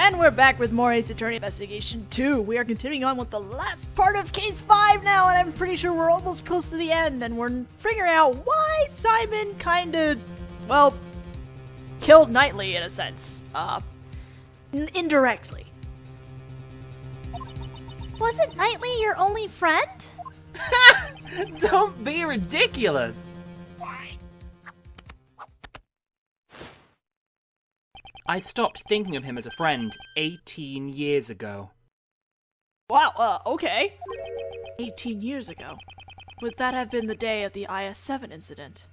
And we're back with more Ace Attorney Investigation 2. We are continuing on with the last part of Case 5 now, and I'm pretty sure we're almost close to the end, and we're figuring out why Simon kinda, well, killed Knightley in a sense. Indirectly. Wasn't Knightley your only friend? Don't be ridiculous! I stopped thinking of him as a friend 18 years ago. Wow, okay. 18 years ago. Would that have been the day of the IS-7 incident?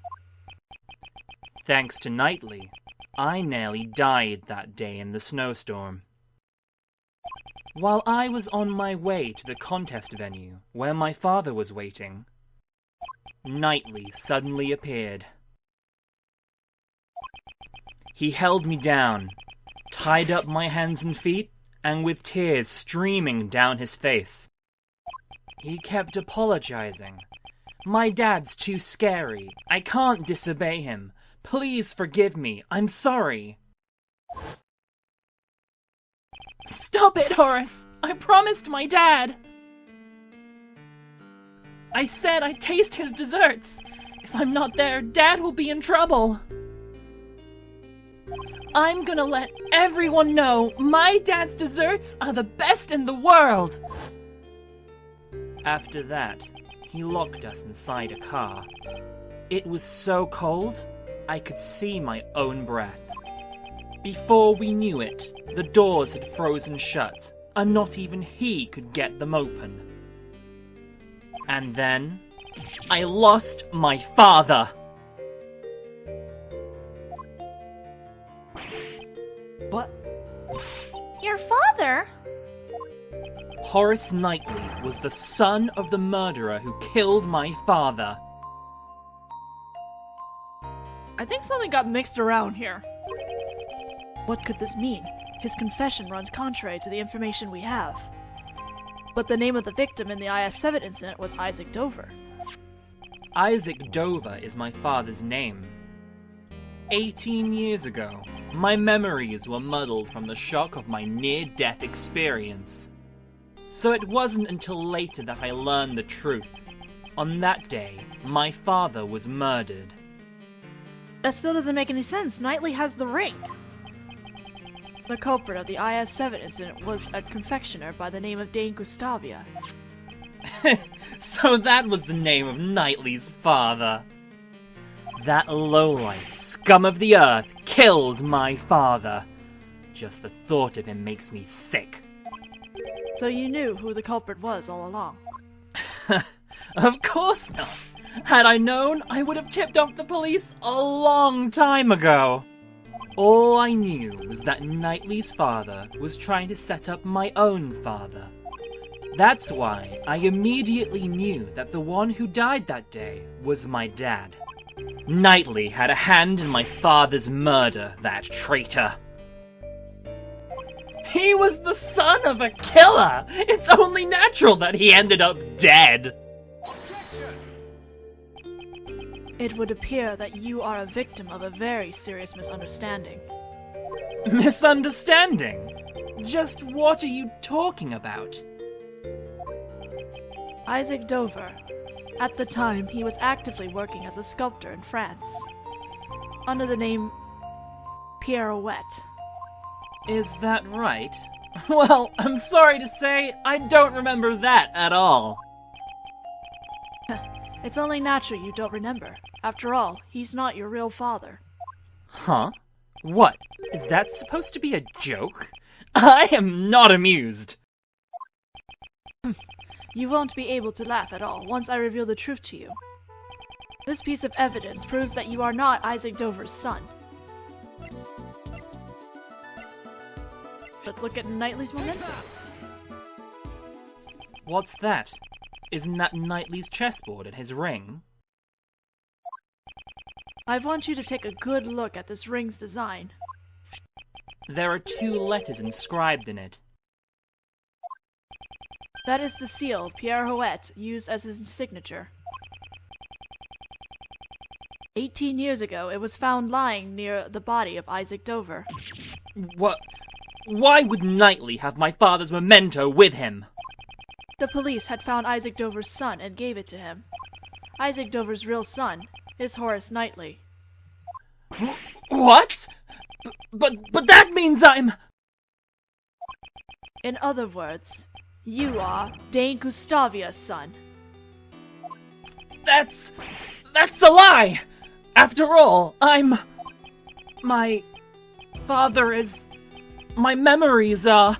Thanks to Knightley, I nearly died that day in the snowstorm. While I was on my way to the contest venue where my father was waiting, Knightley suddenly appeared. He held me down, tied up my hands and feet, and with tears streaming down his face. He kept apologizing. My dad's too scary. I can't disobey him. Please forgive me. I'm sorry. Stop it, Horace! I promised my dad! I said I'd taste his desserts. If I'm not there, Dad will be in trouble. I'm gonna let everyone know my dad's desserts are the best in the world! After that, he locked us inside a car. It was so cold, I could see my own breath. Before we knew it, the doors had frozen shut, and not even he could get them open. And then, I lost my father! What? Your father? Horace Knightley was the son of the murderer who killed my father. I think something got mixed around here. What could this mean? His confession runs contrary to the information we have. But the name of the victim in the IS-7 incident was Isaac Dover. Isaac Dover is my father's name. 18 years ago, my memories were muddled from the shock of my near-death experience. So it wasn't until later that I learned the truth. On that day, my father was murdered. That still doesn't make any sense. Knightley has the ring. The culprit of the IS-7 incident was a confectioner by the name of Dane Gustavia. So that was the name of Knightley's father. That lowlife, scum of the earth, killed my father. Just the thought of him makes me sick. So you knew who the culprit was all along? Of course not. Had I known, I would have tipped off the police a long time ago. All I knew was that Knightley's father was trying to set up my own father. That's why I immediately knew that the one who died that day was my dad. Knightley had a hand in my father's murder, that traitor. He was the son of a killer! It's only natural that he ended up dead! It would appear that you are a victim of a very serious misunderstanding. Misunderstanding? Just what are you talking about? Isaac Dover. At the time, he was actively working as a sculptor in France, under the name Pirouette. Is that right? Well, I'm sorry to say, I don't remember that at all. It's only natural you don't remember. After all, he's not your real father. Huh? What? Is that supposed to be a joke? I am not amused. You won't be able to laugh at all once I reveal the truth to you. This piece of evidence proves that you are not Isaac Dover's son. Let's look at Knightley's mementos. What's that? Isn't that Knightley's chessboard and his ring? I want you to take a good look at this ring's design. There are 2 letters inscribed in it. That is the seal Pirouette used as his signature. 18 years ago, it was found lying near the body of Isaac Dover. What? Why would Knightley have my father's memento with him? The police had found Isaac Dover's son and gave it to him. Isaac Dover's real son is Horace Knightley. What? But that means I'm... In other words, you are Dane Gustavia's son. That's a lie! After all, my father is... My memories are...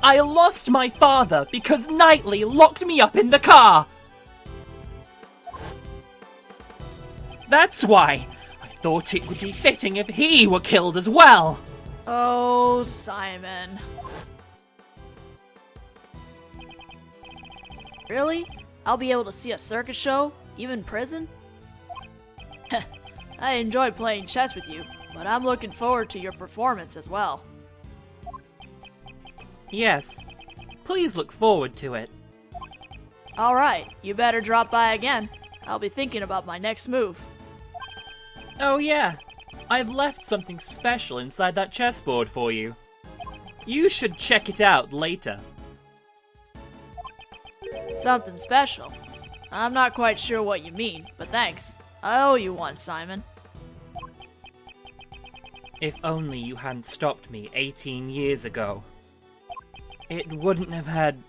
I lost my father because Knightley locked me up in the car! That's why I thought it would be fitting if he were killed as well! Oh, Simon. Really? I'll be able to see a circus show? Even in prison? I enjoy playing chess with you, but I'm looking forward to your performance as well. Yes, please look forward to it. Alright, you better drop by again. I'll be thinking about my next move. Oh yeah, I've left something special inside that chessboard for you. You should check it out later. Something special? I'm not quite sure what you mean, but thanks. I owe you one, Simon. If only you hadn't stopped me 18 years ago. It wouldn't have had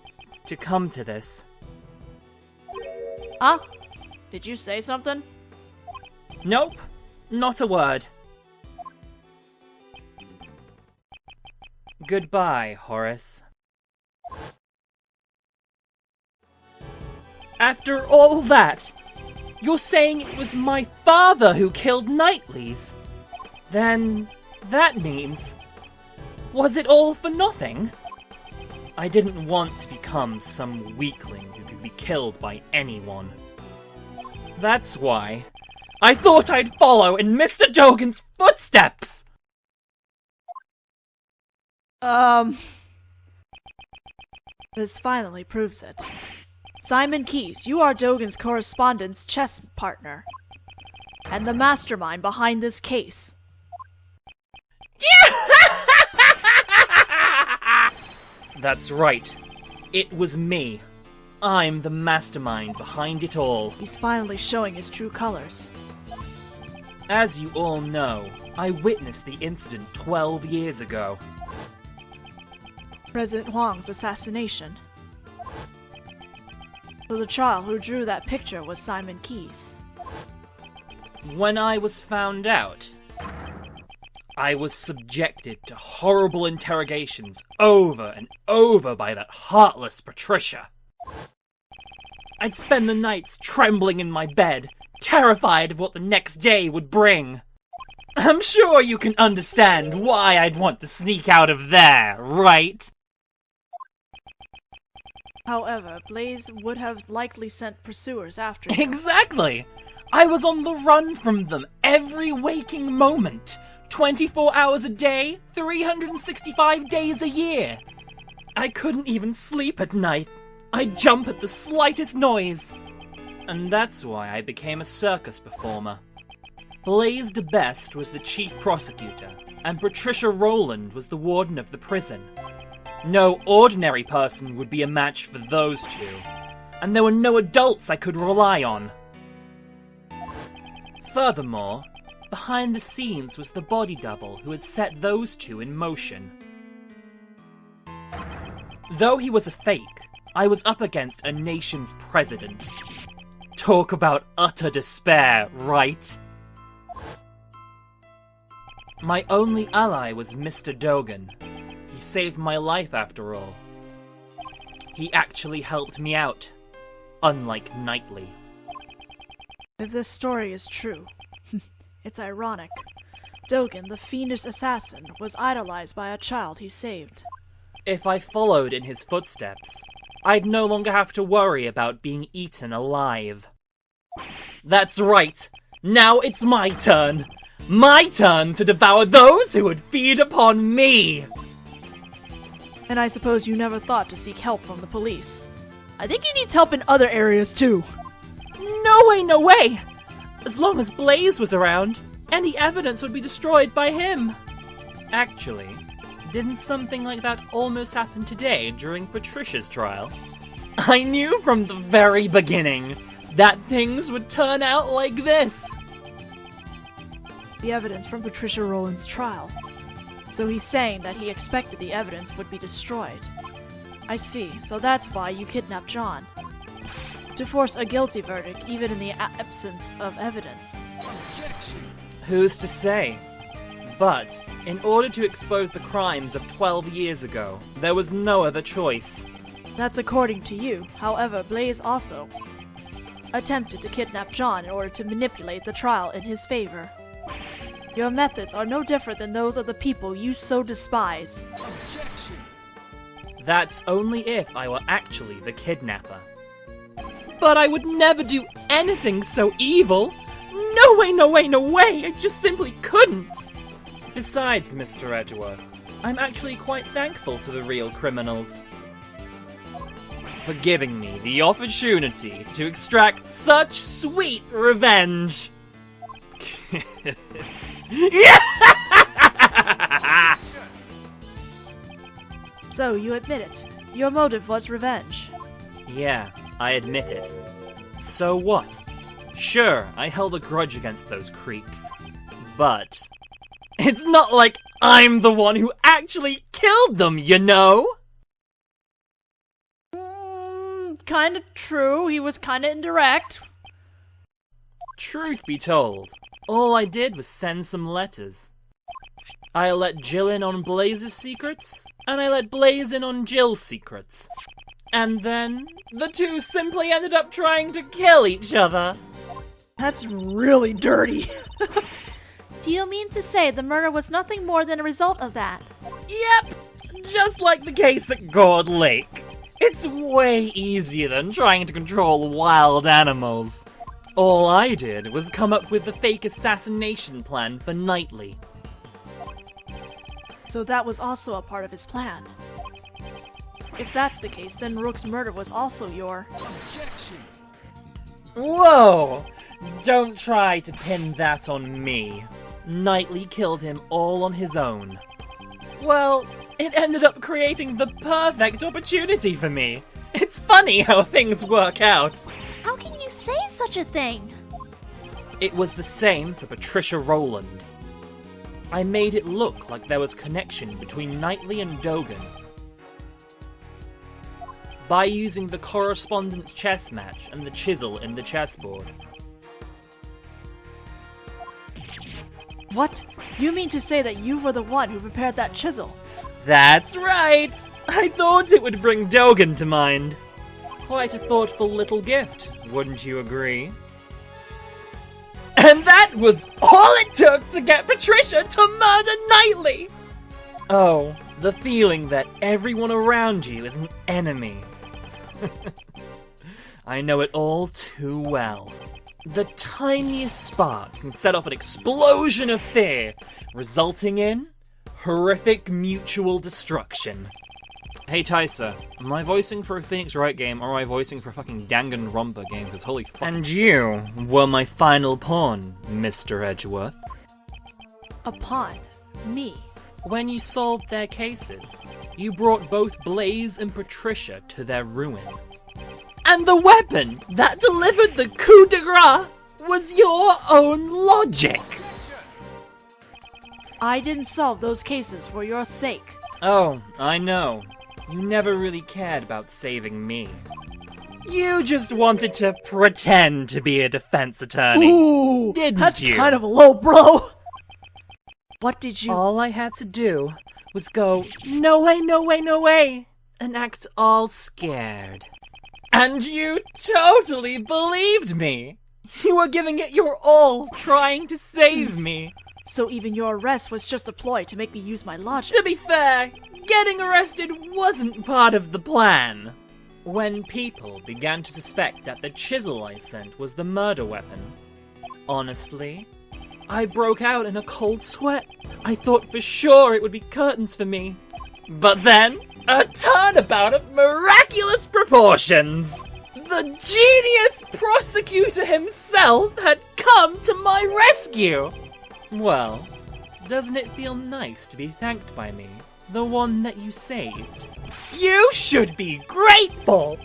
to come to this. Huh? Did you say something? Nope, not a word. Goodbye, Horace. After all that, you're saying it was my father who killed Knightley's? Then that means... Was it all for nothing? I didn't want to become some weakling who could be killed by anyone. That's why I thought I'd follow in Mr. Dogan's footsteps! This finally proves it. Simon Keyes, you are Dogan's correspondence chess partner. And the mastermind behind this case. That's right. It was me. I'm the mastermind behind it all. He's finally showing his true colors. As you all know, I witnessed the incident 12 years ago. President Huang's assassination. So the child who drew that picture was Simon Keyes. When I was found out, I was subjected to horrible interrogations over and over by that heartless Patricia. I'd spend the nights trembling in my bed, terrified of what the next day would bring. I'm sure you can understand why I'd want to sneak out of there, right? However, Blaze would have likely sent pursuers after you. Exactly! I was on the run from them every waking moment. 24 hours a day, 365 days a year. I couldn't even sleep at night. I'd jump at the slightest noise. And that's why I became a circus performer. Blaise de Best was the chief prosecutor, and Patricia Rowland was the warden of the prison. No ordinary person would be a match for those two, and there were no adults I could rely on. Furthermore, behind the scenes was the body double who had set those two in motion. Though he was a fake, I was up against a nation's president. Talk about utter despair, right? My only ally was Mr. Dogan. He saved my life after all. He actually helped me out, unlike Knightley. If this story is true, it's ironic. Dogan, the fiendish assassin, was idolized by a child he saved. If I followed in his footsteps, I'd no longer have to worry about being eaten alive. That's right! Now it's my turn! My turn to devour those who would feed upon me! And I suppose you never thought to seek help from the police. I think he needs help in other areas too. No way, no way! As long as Blaze was around, any evidence would be destroyed by him. Actually, didn't something like that almost happen today during Patricia's trial? I knew from the very beginning that things would turn out like this. The evidence from Patricia Rowland's trial. So he's saying that he expected the evidence would be destroyed. I see, so that's why you kidnapped John. To force a guilty verdict even in the absence of evidence. Who's to say? But, in order to expose the crimes of 12 years ago, there was no other choice. That's according to you. However, Blaze also attempted to kidnap John in order to manipulate the trial in his favor. Your methods are no different than those of the people you so despise. That's only if I were actually the kidnapper. But I would never do anything so evil! No way, no way, no way! I just simply couldn't! Besides, Mr. Edgeworth, I'm actually quite thankful to the real criminals for giving me the opportunity to extract such sweet revenge. So, you admit it. Your motive was revenge. Yeah, I admit it. So what? Sure, I held a grudge against those creeps. But it's not like I'm the one who actually killed them, you know? Kinda true. He was kinda indirect. Truth be told, all I did was send some letters. I let Jill in on Blaze's secrets, and I let Blaze in on Jill's secrets. And then, the two simply ended up trying to kill each other. That's really dirty. Do you mean to say the murder was nothing more than a result of that? Yep, just like the case at Gourd Lake. It's way easier than trying to control wild animals. All I did was come up with the fake assassination plan for Knightley. So that was also a part of his plan. If that's the case, then Rook's murder was also your... Whoa! Don't try to pin that on me. Knightley killed him all on his own. Well, it ended up creating the perfect opportunity for me. It's funny how things work out. How can you say such a thing? It was the same for Patricia Rowland. I made it look like there was connection between Knightley and Dogan by using the correspondence chess match and the chisel in the chessboard. What? You mean to say that you were the one who prepared that chisel? That's right! I thought it would bring Dogan to mind. Quite a thoughtful little gift, wouldn't you agree? And that was all it took to get Patricia to murder Knightley! Oh, the feeling that everyone around you is an enemy. I know it all too well. The tiniest spark can set off an explosion of fear, resulting in horrific mutual destruction. Hey Tysa, am I voicing for a Phoenix Wright game or am I voicing for a fucking Danganronpa game? Because holy fuck. And you were my final pawn, Mr. Edgeworth. A pawn? Me? When you solved their cases, you brought both Blaze and Patricia to their ruin. And the weapon that delivered the coup de grace was your own logic! I didn't solve those cases for your sake. Oh, I know. You never really cared about saving me. You just wanted to pretend to be a defense attorney. Ooh, didn't that's you? kind of low, bro. What did you... All I had to do was go, no way, no way, no way, and act all scared. And you totally believed me. You were giving it your all, trying to save me. So even your arrest was just a ploy to make me use my logic. To be fair, getting arrested wasn't part of the plan. When people began to suspect that the chisel I sent was the murder weapon, honestly, I broke out in a cold sweat. I thought for sure it would be curtains for me. But then, a turnabout of miraculous proportions! the genius prosecutor himself had come to my rescue! Well, doesn't it feel nice to be thanked by me, the one that you saved? You should be grateful!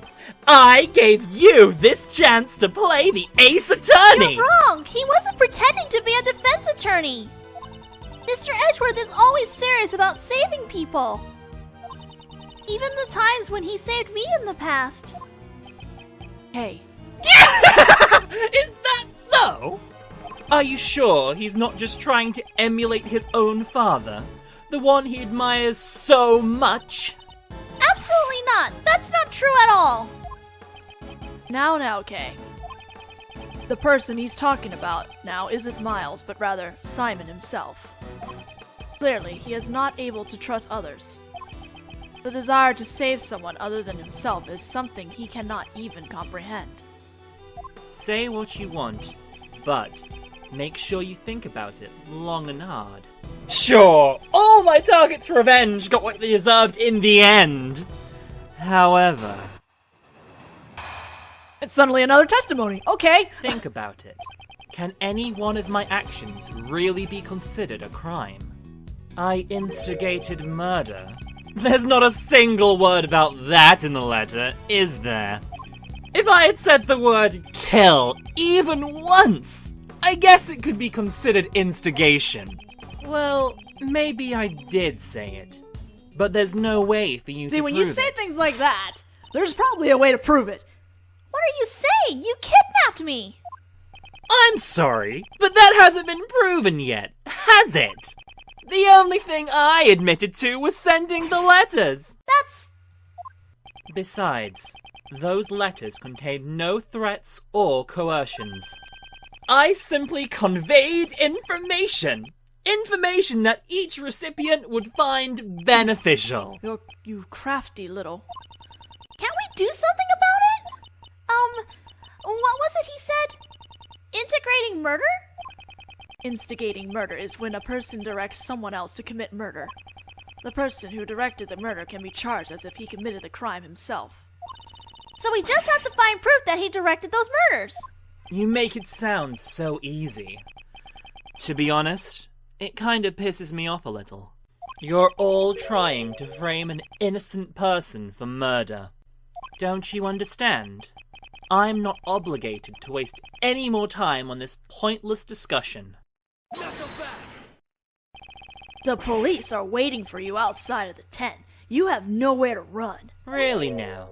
I gave you this chance to play the ace attorney! You're wrong! He wasn't pretending to be a defense attorney! Mr. Edgeworth is always serious about saving people! Even the times when he saved me in the past. Hey, Is that so? Are you sure he's not just trying to emulate his own father? The one he admires so much? Absolutely not! That's not true at all! now, Kay. The person he's talking about now isn't Miles, but rather Simon himself. Clearly, he is not able to trust others. The desire to save someone other than himself is something he cannot even comprehend. Say what you want, but make sure you think about it long and hard. Sure, all my targets' revenge got what they deserved in the end. However, It's suddenly another testimony. Okay. think about it. Can any one of my actions really be considered a crime? I instigated murder. There's not a single word about that in the letter, is there? If I had said the word kill even once, I guess it could be considered instigation. Well, maybe I did say it. But there's no way for you to See, when you prove say it. things like that, there's probably a way to prove it. What are you saying? You kidnapped me! I'm sorry, but that hasn't been proven yet, has it? The only thing I admitted to was sending the letters. That's... Besides, those letters contained no threats or coercions. I simply conveyed information. Information that each recipient would find beneficial. You crafty little... Can't we do something about it? What was it he said? Integrating murder? Instigating murder is when a person directs someone else to commit murder. The person who directed the murder can be charged as if he committed the crime himself. So we just have to find proof that he directed those murders. You make it sound so easy. To be honest, it kinda pisses me off a little. You're all trying to frame an innocent person for murder. Don't you understand? I'm not obligated to waste any more time on this pointless discussion. The police are waiting for you outside of the tent. You have nowhere to run. Really now?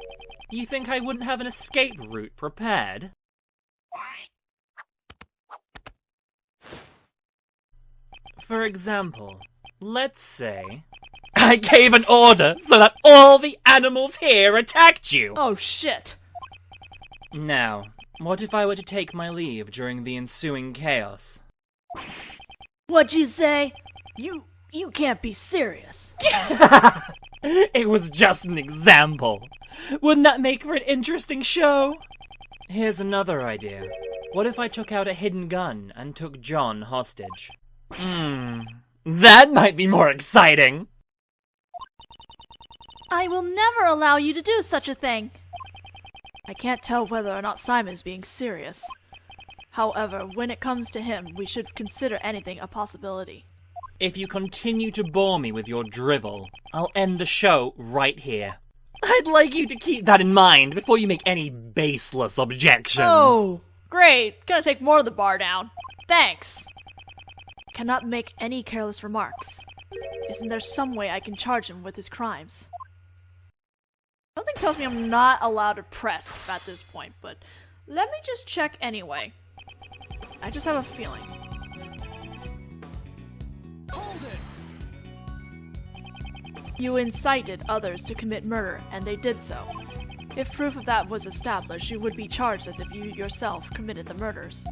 You think I wouldn't have an escape route prepared? For example, let's say I gave an order so that all the animals here attacked you! Oh shit. Now, what if I were to take my leave during the ensuing chaos? What'd you say? You can't be serious. It was just an example. Wouldn't that make for an interesting show? Here's another idea. What if I took out a hidden gun and took John hostage? That might be more exciting. I will never allow you to do such a thing. I can't tell whether or not Simon is being serious. However, when it comes to him, we should consider anything a possibility. If you continue to bore me with your drivel, I'll end the show right here. I'd like you to keep that in mind before you make any baseless objections. Oh, great. Gonna take more of the bar down. Thanks. Cannot make any careless remarks. Isn't there some way I can charge him with his crimes? Something tells me I'm not allowed to press at this point, but let me just check anyway. I just have a feeling. You incited others to commit murder, and they did so. If proof of that was established, you would be charged as if you yourself committed the murders.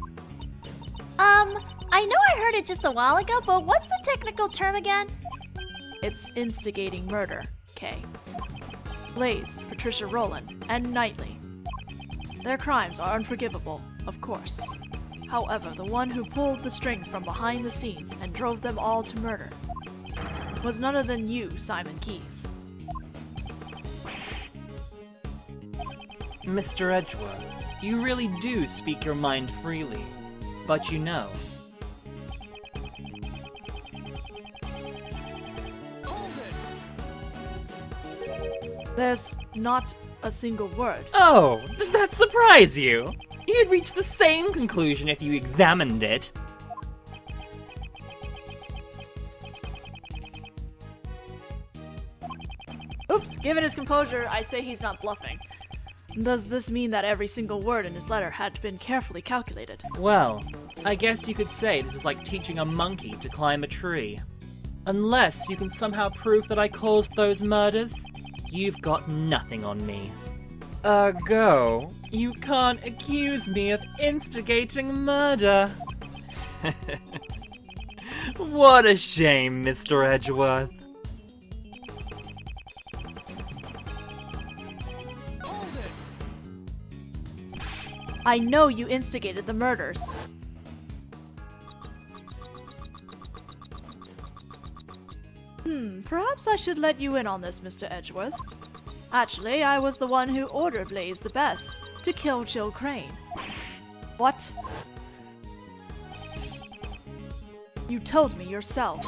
I know I heard it just a while ago, but what's the technical term again? It's instigating murder, Kay. Blaze, Patricia Rowland, and Knightley. Their crimes are unforgivable, of course. However, the one who pulled the strings from behind the scenes and drove them all to murder was none other than you, Simon Keyes. Mr. Edgeworth, you really do speak your mind freely. But you know, There's not a single word. oh, does that surprise you? You'd reach the same conclusion if you examined it. Oops, given his composure, I say he's not bluffing. Does this mean that every single word in his letter had been carefully calculated? Well, I guess you could say this is like teaching a monkey to climb a tree. Unless you can somehow prove that I caused those murders, you've got nothing on me. Ergo, you can't accuse me of instigating murder. What a shame, Mr. Edgeworth. I know you instigated the murders. Perhaps I should let you in on this, Mr. Edgeworth. Actually, I was the one who ordered Blaze the Best to kill Jill Crane. What? You told me yourself.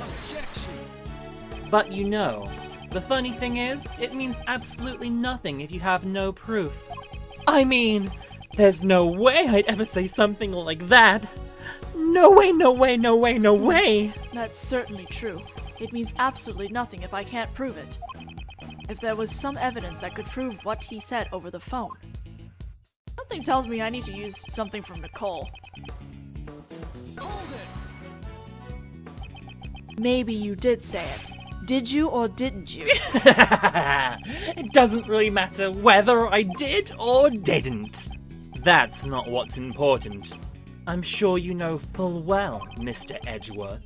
But you know, the funny thing is, it means absolutely nothing if you have no proof. I mean, there's no way I'd ever say something like that. No way, no way, no way, no way! That's certainly true. It means absolutely nothing if I can't prove it. If there was some evidence that could prove what he said over the phone. Something tells me I need to use something from Nicole. Maybe you did say it. Did you or didn't you? It doesn't really matter whether I did or didn't. That's not what's important. I'm sure you know full well, Mr. Edgeworth.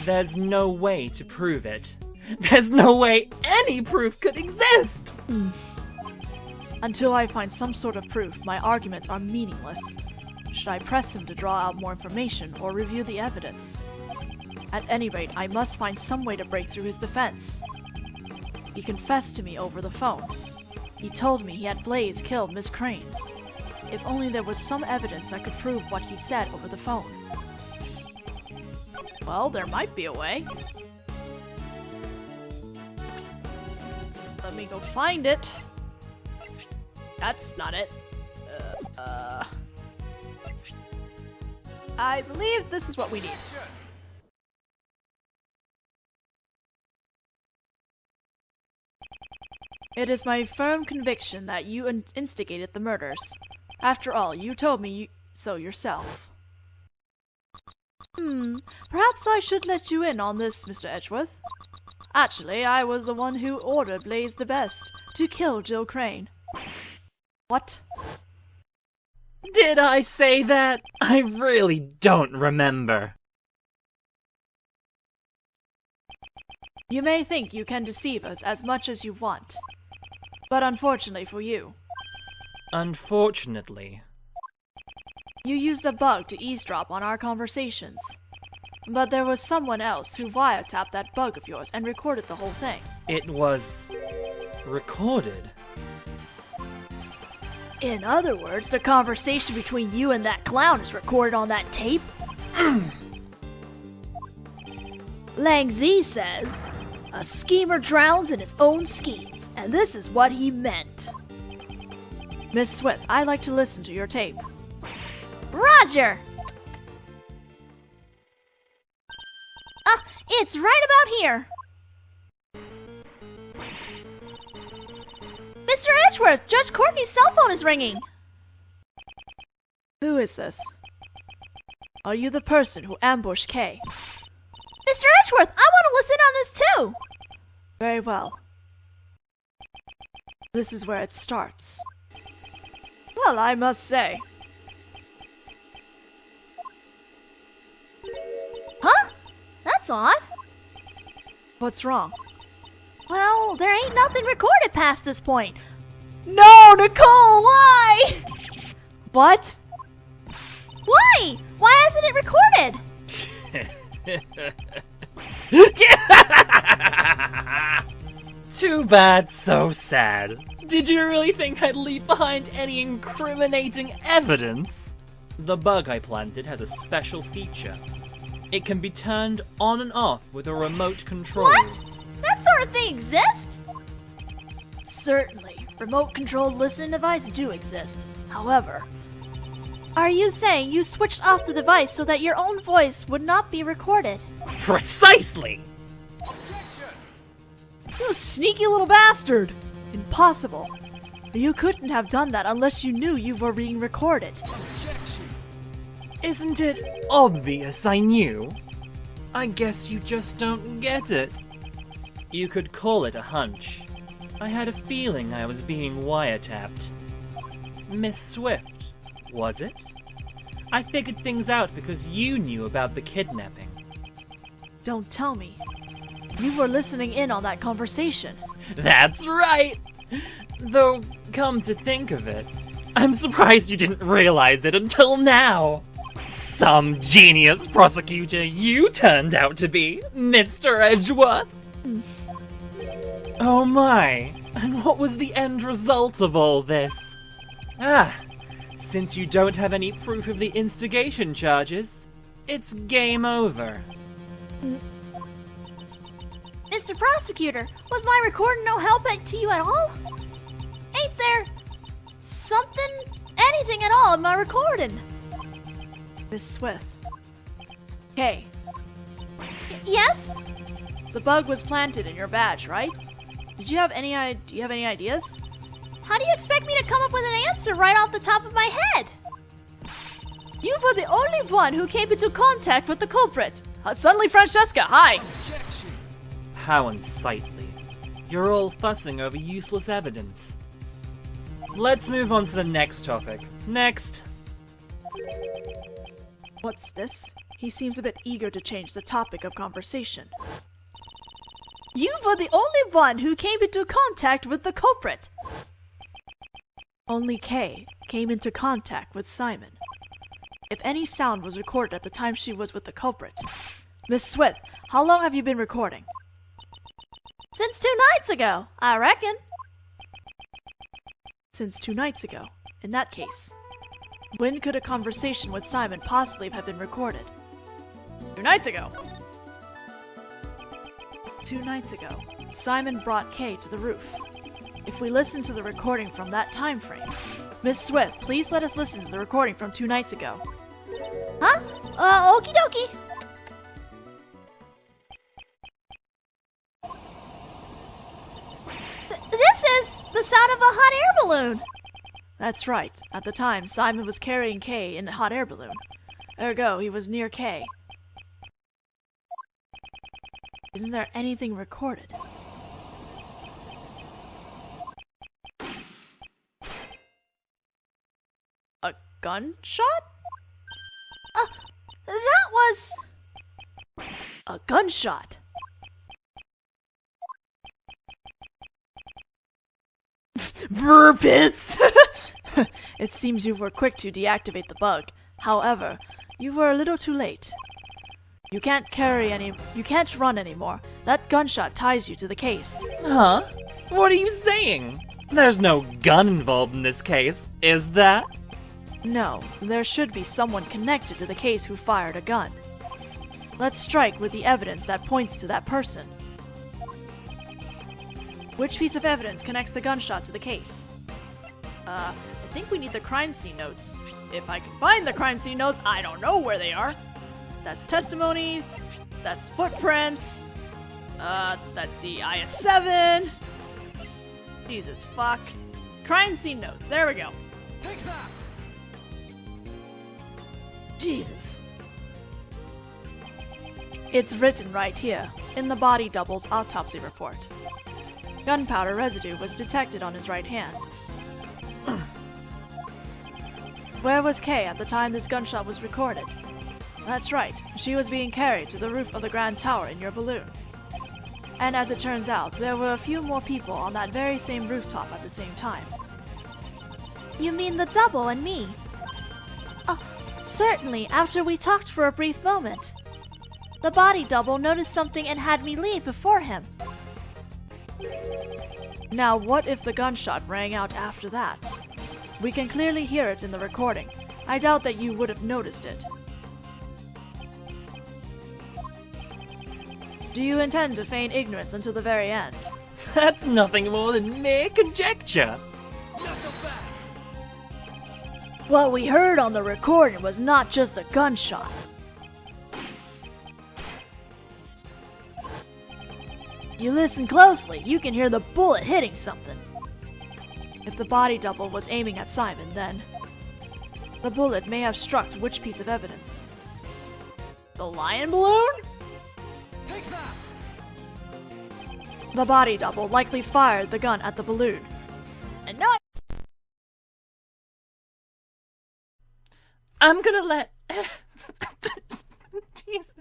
There's no way to prove it. There's no way any proof could exist! Until I find some sort of proof, my arguments are meaningless. Should I press him to draw out more information or review the evidence? At any rate, I must find some way to break through his defense. He confessed to me over the phone. He told me he had Blaze killed Miss Crane. If only there was some evidence that could prove what he said over the phone. Well, there might be a way. Let me go find it. That's not it. I believe this is what we need. It is my firm conviction that you instigated the murders. After all, you told me so yourself. Perhaps I should let you in on this, Mr. Edgeworth. Actually, I was the one who ordered Blaze the Best to kill Jill Crane. What? Did I say that? I really don't remember. You may think you can deceive us as much as you want. But unfortunately for you, Unfortunately. you used a bug to eavesdrop on our conversations. But there was someone else who wiretapped that bug of yours and recorded the whole thing. It was recorded. In other words, the conversation between you and that clown is recorded on that tape? Lang Zi says, a schemer drowns in his own schemes, and this is what he meant. Miss Swift, I'd like to listen to your tape. Roger! It's right about here. Mr. Edgeworth, Judge Courtney's cell phone is ringing. Who is this? Are you the person who ambushed Kay? Mr. Edgeworth, I want to listen on this too. Very well. This is where it starts. Well, I must say. Huh? That's odd. What's wrong? Well, there ain't nothing recorded past this point. No, Nicole, why? What? Why? Why isn't it recorded? Too bad, so sad. Did you really think I'd leave behind any incriminating evidence? The bug I planted has a special feature. It can be turned on and off with a remote control. What? That sort of thing exists? Certainly, remote-controlled listening devices do exist. However, Are you saying you switched off the device so that your own voice would not be recorded? Precisely! you sneaky little bastard! Impossible. You couldn't have done that unless you knew you were being recorded. Isn't it obvious I knew? I guess you just don't get it. You could call it a hunch. I had a feeling I was being wiretapped. Miss Swift, was it? I figured things out because you knew about the kidnapping. Don't tell me. You were listening in on that conversation. That's right! Though, come to think of it, I'm surprised you didn't realize it until now. Some genius prosecutor you turned out to be, Mr. Edgeworth. Oh my, and what was the end result of all this? Since you don't have any proof of the instigation charges, it's game over. Mr. Prosecutor, was my recording no help to you at all? Ain't there anything at all in my recording? Miss Swift. Hey, Yes? the bug was planted in your badge, right? Do you have any ideas? How do you expect me to come up with an answer right off the top of my head? You were the only one who came into contact with the culprit. Suddenly, Francesca, hi! How unsightly. You're all fussing over useless evidence. Let's move on to the next topic. Next. What's this? He seems a bit eager to change the topic of conversation. You were the only one who came into contact with the culprit. Only Kay came into contact with Simon. If any sound was recorded at the time she was with the culprit. Miss Swift, how long have you been recording? Since 2 nights ago, I reckon. Since 2 nights ago. In that case, when could a conversation with Simon possibly have been recorded? 2 nights ago. 2 nights ago, Simon brought Kay to the roof. If we listen to the recording from that time frame, Miss Swift, please let us listen to the recording from 2 nights ago. Huh? Okie dokie. This is the sound of a hot air balloon. That's right. At the time, Simon was carrying Kay in a hot air balloon. Ergo, he was near Kay. Isn't there anything recorded? A gunshot? That was... A gunshot! Verpits! It seems you were quick to deactivate the bug. However, you were a little too late. You can't run anymore. That gunshot ties you to the case. Huh? What are you saying? There's no gun involved in this case, is that? No, there should be someone connected to the case who fired a gun. Let's strike with the evidence that points to that person. Which piece of evidence connects the gunshot to the case? I think we need the crime scene notes. If I can find the crime scene notes, I don't know where they are. That's testimony, that's footprints, that's the IS-7. Jesus fuck. Crime scene notes, there we go. Take that! Jesus. It's written right here, in the body double's autopsy report. Gunpowder residue was detected on his right hand. Where was Kay at the time this gunshot was recorded? That's right, she was being carried to the roof of the Grand Tower in your balloon. And as it turns out, there were a few more people on that very same rooftop at the same time. You mean the double and me? Oh, certainly, after we talked for a brief moment. The body double noticed something and had me leave before him. Now, what if the gunshot rang out after that? We can clearly hear it in the recording. I doubt that you would have noticed it. Do you intend to feign ignorance until the very end? That's nothing more than mere conjecture. What we heard on the recording was not just a gunshot. You listen closely, you can hear the bullet hitting something. If the body double was aiming at Simon, then the bullet may have struck which piece of evidence? The lion balloon? Take that! The body double likely fired the gun at the balloon. And not. I'm gonna let... Jesus.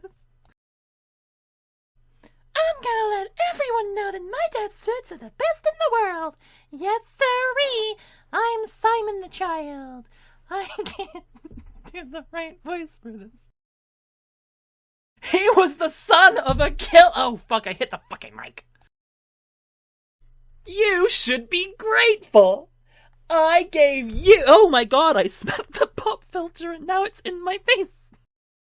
I'm gonna let everyone know that my dad's suits are the best in the world. Yes, sirree. I'm Simon the Child. I can't do the right voice for this. He was the son of a kill- Oh, fuck, I hit the fucking mic. You should be grateful. I gave you- Oh my god, I smelled the pop filter and now it's in my face.